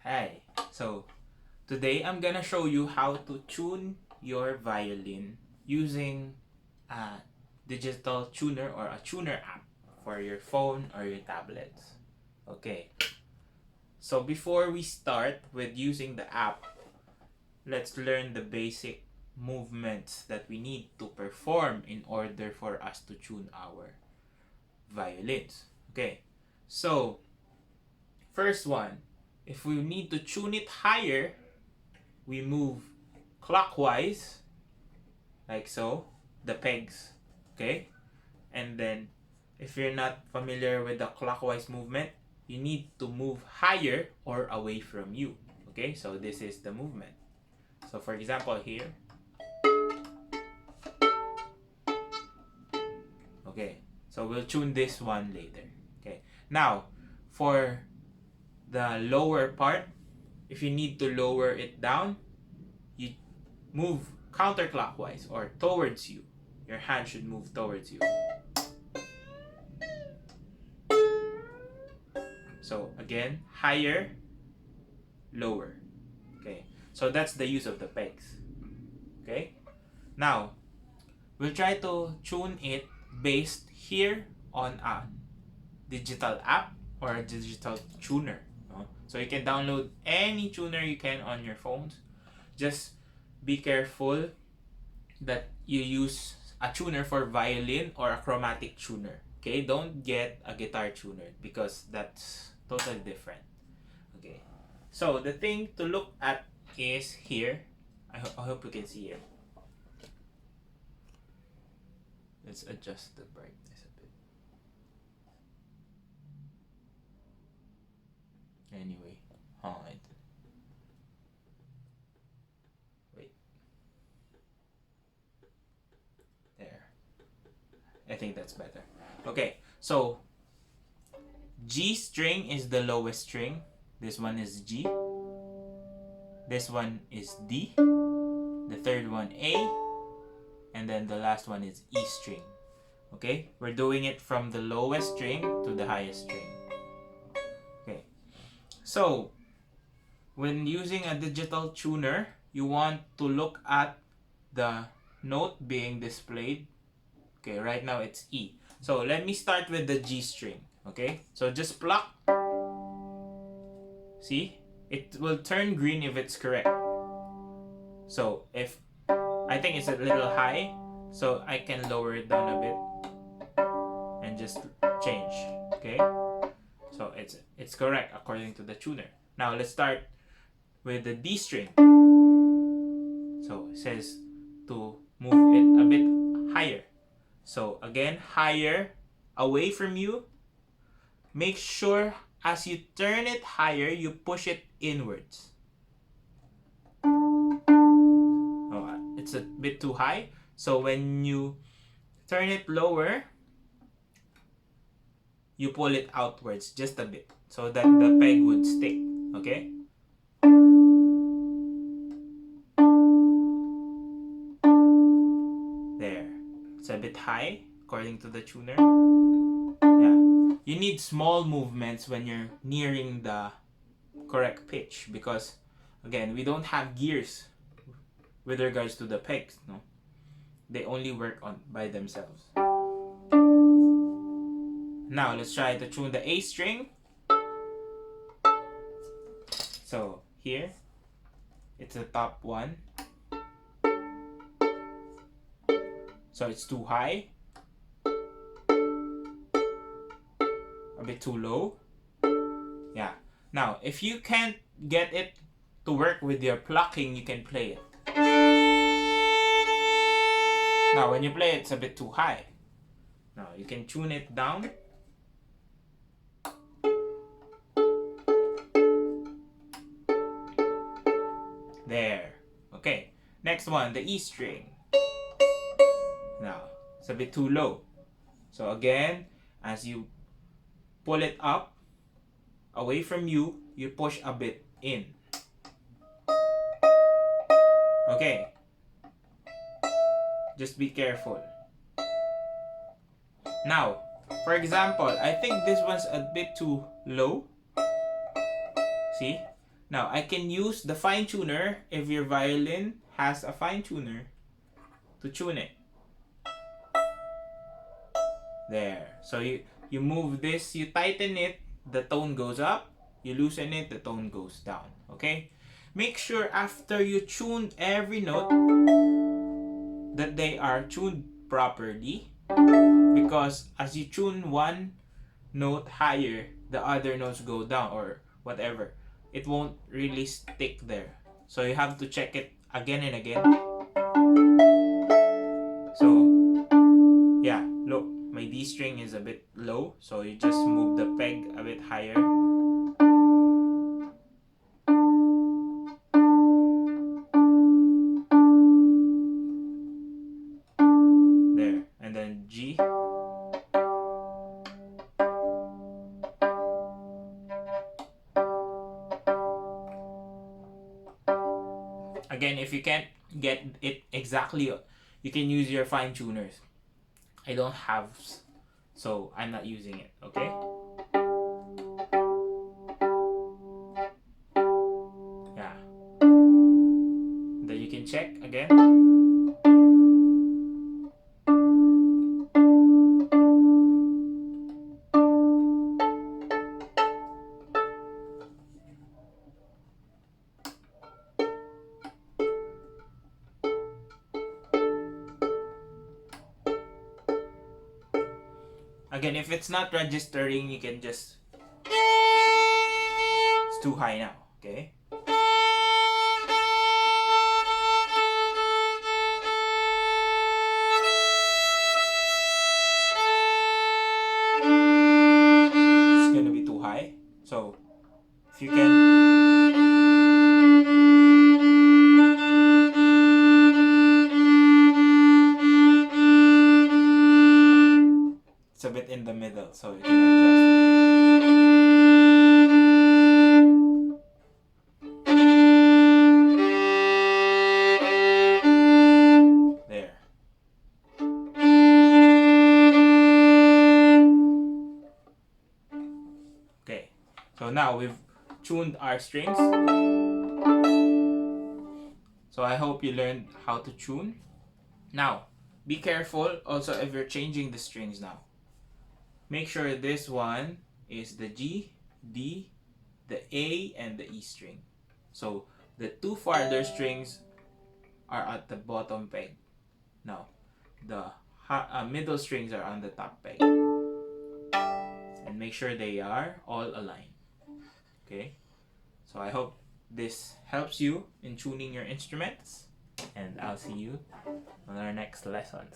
Hi. So today I'm gonna show you how to tune your violin using a digital tuner or a tuner app for your phone or your tablets. Okay. So before we start with using the app, let's learn the basic movements that we need to perform in order for us to tune our violins. Okay. So first one, if we need to tune it higher, we move clockwise, like so, the pegs, okay? And then, if you're not familiar with the clockwise movement, you need to move higher or away from you, okay? So this is the movement. So for example here, okay? So we'll tune this one later, okay? Now, for the lower part, if you need to lower it down, you move counterclockwise or towards you. Your hand should move towards you. So again, higher, lower. Okay, so that's the use of the pegs. Okay, now we'll try to tune it based here on a digital app or a digital tuner. So you can download any tuner you can on your phones. Just be careful that you use a tuner for violin or a chromatic tuner. Okay, don't get a guitar tuner because that's totally different. Okay, so the thing to look at is here. I hope you can see it. Let's adjust the brightness a bit. Anyway, wait. There. I think that's better. Okay, so G string is the lowest string. This one is G. This one is D. The third one A. And then the last one is E string. Okay, we're doing it from the lowest string to the highest string. Okay, so when using a digital tuner, you want to look at the note being displayed. Okay, right now it's E. So let me start with the G string. Okay, so just pluck. See, it will turn green if it's correct. So if I think it's a little high, so I can lower it down a bit and just change. Okay, so it's correct according to the tuner. Now let's start with the D string. So it says to move it a bit higher. So again, higher, away from you. Make sure as you turn it higher, you push it inwards. Oh, it's a bit too high. So when you turn it lower, you pull it outwards just a bit so that the peg would stick. Okay? There. It's a bit high according to the tuner. Yeah. You need small movements when you're nearing the correct pitch because again, we don't have gears with regards to the pegs, no? They only work on by themselves. Now let's try to tune the A string. So here, it's the top one. So it's too high. A bit too low. Yeah. Now, if you can't get it to work with your plucking, you can play it. Now, when you play it, it's a bit too high. Now, you can tune it down. There. Okay. Next one, the E string. Now, it's a bit too low. So again, as you pull it up, away from you, you push a bit in. Okay. Just be careful. Now, for example, I think this one's a bit too low. See? Now, I can use the fine tuner if your violin has a fine tuner to tune it. There. So you move this, you tighten it, the tone goes up. You loosen it, the tone goes down. Okay? Make sure after you tune every note that they are tuned properly, because as you tune one note higher, the other notes go down or whatever. It won't really stick there. So you have to check it again and again. So yeah, look, my D string is a bit low, so you just move the peg a bit higher. There, and then G. Again, if you can't get it exactly, you can use your fine tuners. I don't have, so I'm not using it, okay? Yeah. Then you can check again. Again, if it's not registering, you can just... It's too high now, okay? It's gonna be too high. So, if you can... It's a bit in the middle, so you can adjust. There. Okay, so now we've tuned our strings. So I hope you learned how to tune. Now, be careful also if you're changing the strings now. Make sure this one is the G, D, the A, and the E string. So the two farther strings are at the bottom peg. Now, the middle strings are on the top peg. And make sure they are all aligned. Okay? So I hope this helps you in tuning your instruments. And I'll see you on our next lessons.